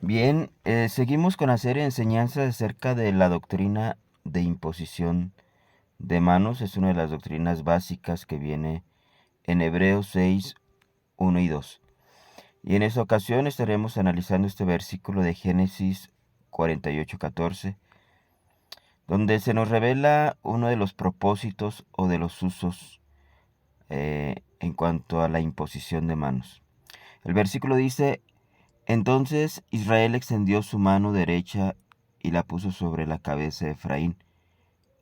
Bien, seguimos con la serie de enseñanzas acerca de la doctrina de imposición de manos. Es una de las doctrinas básicas que viene en Hebreos 6, 1 y 2. Y en esta ocasión estaremos analizando este versículo de Génesis 48, 14, donde se nos revela uno de los propósitos o de los usos en cuanto a la imposición de manos. El versículo dice: Entonces Israel extendió su mano derecha y la puso sobre la cabeza de Efraín,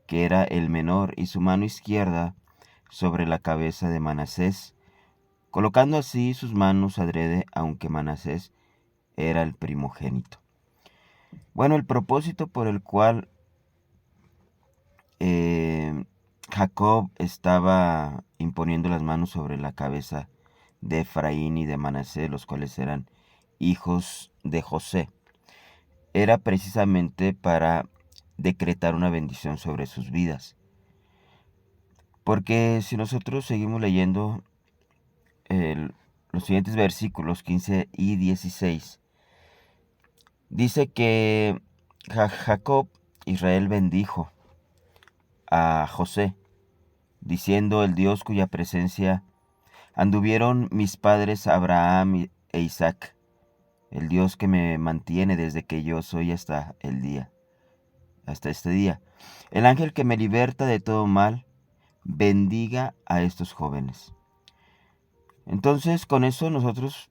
que era el menor, y su mano izquierda sobre la cabeza de Manasés, colocando así sus manos adrede, aunque Manasés era el primogénito. Bueno, el propósito por el cual Jacob estaba imponiendo las manos sobre la cabeza de Efraín y de Manasés, los cuales eran hijos de José, era precisamente para decretar una bendición sobre sus vidas. Porque si nosotros seguimos leyendo los siguientes versículos 15 y 16, dice que Jacob, Israel, bendijo a José, diciendo: el Dios cuya presencia anduvieron mis padres Abraham e Isaac, el Dios que me mantiene desde que yo soy hasta este día. El ángel que me liberta de todo mal, bendiga a estos jóvenes. Entonces, con eso nosotros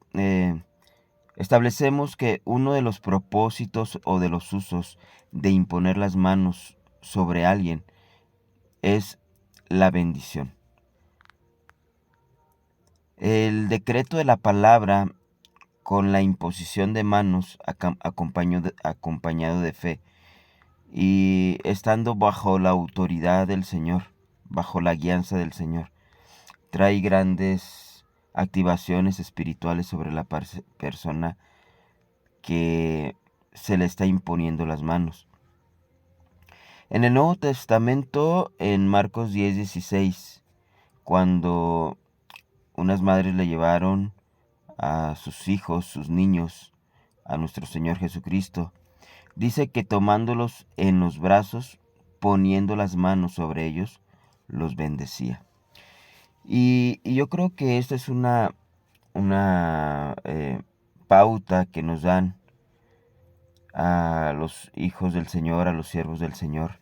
establecemos que uno de los propósitos o de los usos de imponer las manos sobre alguien es la bendición. El decreto de la palabra con la imposición de manos acompañado de fe y estando bajo la autoridad del Señor, bajo la guianza del Señor, trae grandes activaciones espirituales sobre la persona que se le está imponiendo las manos. En el Nuevo Testamento, en Marcos 10:16, cuando unas madres le llevaron a sus hijos, sus niños, a nuestro Señor Jesucristo, dice que tomándolos en los brazos, poniendo las manos sobre ellos, los bendecía. Y yo creo que esta es una pauta que nos dan a los hijos del Señor, a los siervos del Señor,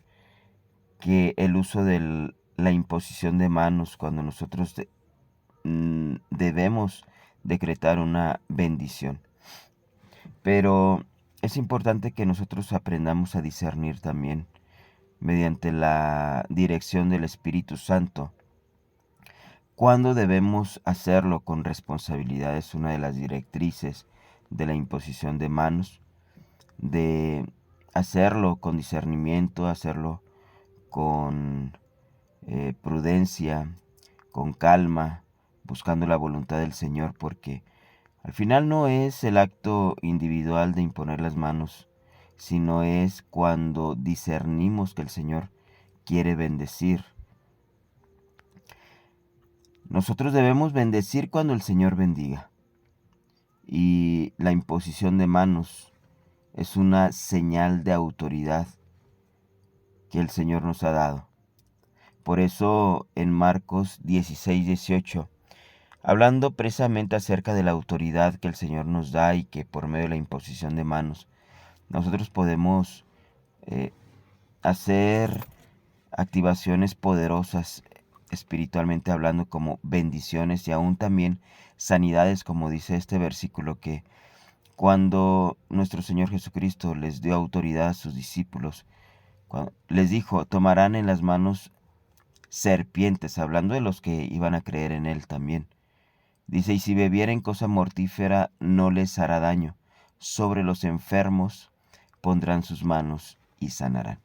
que el uso de la imposición de manos cuando nosotros debemos decretar una bendición. Pero es importante que nosotros aprendamos a discernir también, mediante la dirección del Espíritu Santo, cuándo debemos hacerlo con responsabilidad. Es una de las directrices de la imposición de manos, de hacerlo con discernimiento, hacerlo con prudencia, con calma, buscando la voluntad del Señor, porque al final no es el acto individual de imponer las manos, sino es cuando discernimos que el Señor quiere bendecir. Nosotros debemos bendecir cuando el Señor bendiga. Y la imposición de manos es una señal de autoridad que el Señor nos ha dado. Por eso en Marcos 16:18, hablando precisamente acerca de la autoridad que el Señor nos da y que por medio de la imposición de manos nosotros podemos hacer activaciones poderosas espiritualmente hablando, como bendiciones y aún también sanidades, como dice este versículo, que cuando nuestro Señor Jesucristo les dio autoridad a sus discípulos, les dijo: tomarán en las manos serpientes, hablando de los que iban a creer en Él también. Dice: y si bebieren cosa mortífera no les hará daño, sobre los enfermos pondrán sus manos y sanarán.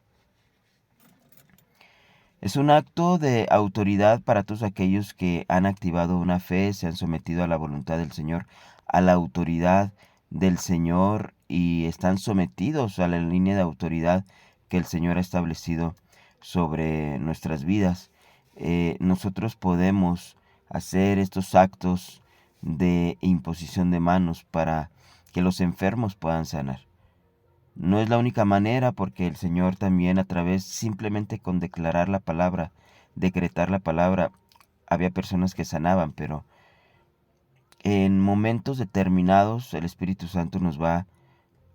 Es un acto de autoridad para todos aquellos que han activado una fe, se han sometido a la voluntad del Señor, a la autoridad del Señor, y están sometidos a la línea de autoridad que el Señor ha establecido sobre nuestras vidas. Nosotros podemos hacer estos actos de imposición de manos para que los enfermos puedan sanar. No es la única manera, porque el Señor también, a través, simplemente con declarar la palabra, decretar la palabra, había personas que sanaban, pero en momentos determinados el Espíritu Santo nos va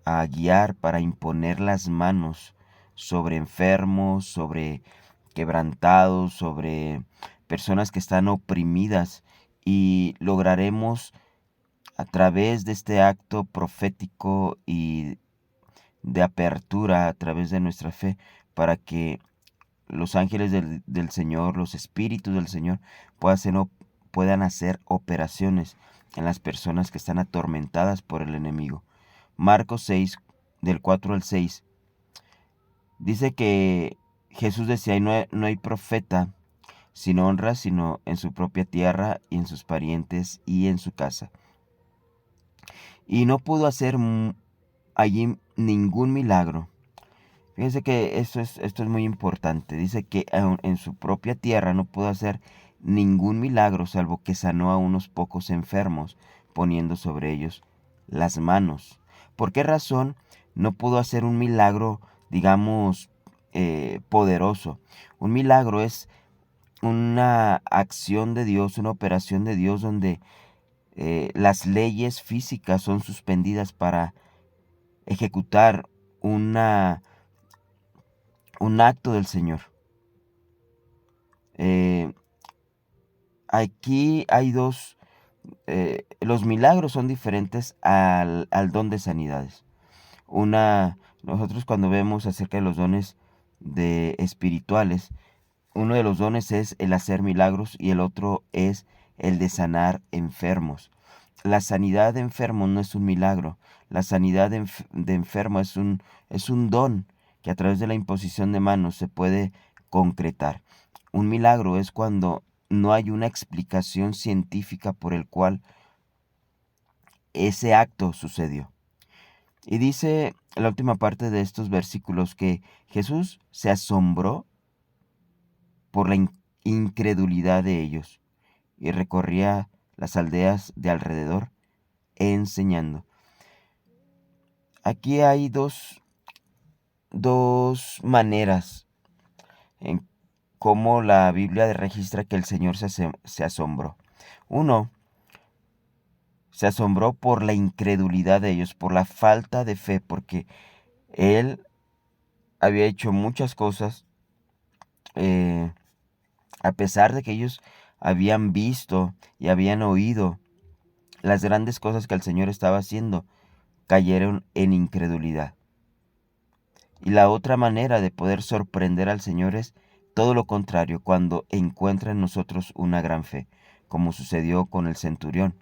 a guiar para imponer las manos sobre enfermos, sobre quebrantados, sobre personas que están oprimidas, y lograremos, a través de este acto profético y de apertura, a través de nuestra fe, para que los ángeles del Señor, los espíritus del Señor, puedan hacer operaciones en las personas que están atormentadas por el enemigo. Marcos 6, del 4 al 6, dice que Jesús decía: no hay profeta sin honra, sino en su propia tierra y en sus parientes y en su casa. Y no pudo hacer allí ningún milagro. Fíjense que esto es muy importante. Dice que en su propia tierra no pudo hacer ningún milagro, salvo que sanó a unos pocos enfermos, poniendo sobre ellos las manos. ¿Por qué razón no pudo hacer un milagro, digamos, poderoso? Un milagro es una acción de Dios, una operación de Dios donde las leyes físicas son suspendidas para ejecutar un acto del Señor. Aquí hay los milagros son diferentes al don de sanidades. Nosotros, cuando vemos acerca de los dones espirituales, uno de los dones es el hacer milagros y el otro es el de sanar enfermos. La sanidad de enfermos no es un milagro. La sanidad de enfermo es un don que, a través de la imposición de manos, se puede concretar. Un milagro es cuando no hay una explicación científica por el cual ese acto sucedió. Y dice la última parte de estos versículos que Jesús se asombró por la incredulidad de ellos, y recorría las aldeas de alrededor enseñando. Aquí hay dos maneras en cómo la Biblia registra que el Señor se asombró. Uno, se asombró por la incredulidad de ellos, por la falta de fe, porque Él había hecho muchas cosas, a pesar de que ellos habían visto y habían oído las grandes cosas que el Señor estaba haciendo, cayeron en incredulidad. Y la otra manera de poder sorprender al Señor es todo lo contrario, cuando encuentra en nosotros una gran fe, como sucedió con el centurión.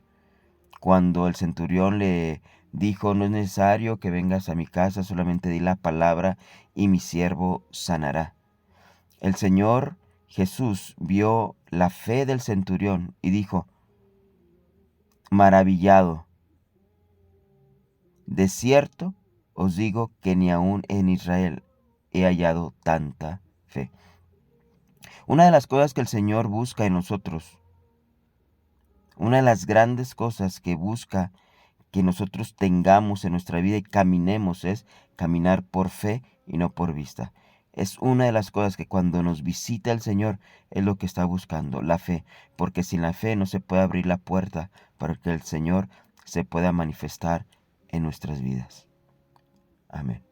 Cuando el centurión le dijo: no es necesario que vengas a mi casa, solamente di la palabra y mi siervo sanará. El Señor Jesús vio la fe del centurión y dijo, maravillado: de cierto os digo que ni aun en Israel he hallado tanta fe. Una de las cosas que el Señor busca en nosotros, una de las grandes cosas que busca que nosotros tengamos en nuestra vida y caminemos, es caminar por fe y no por vista. Es una de las cosas que, cuando nos visita el Señor, es lo que está buscando, la fe, porque sin la fe no se puede abrir la puerta para que el Señor se pueda manifestar en nuestras vidas. Amén.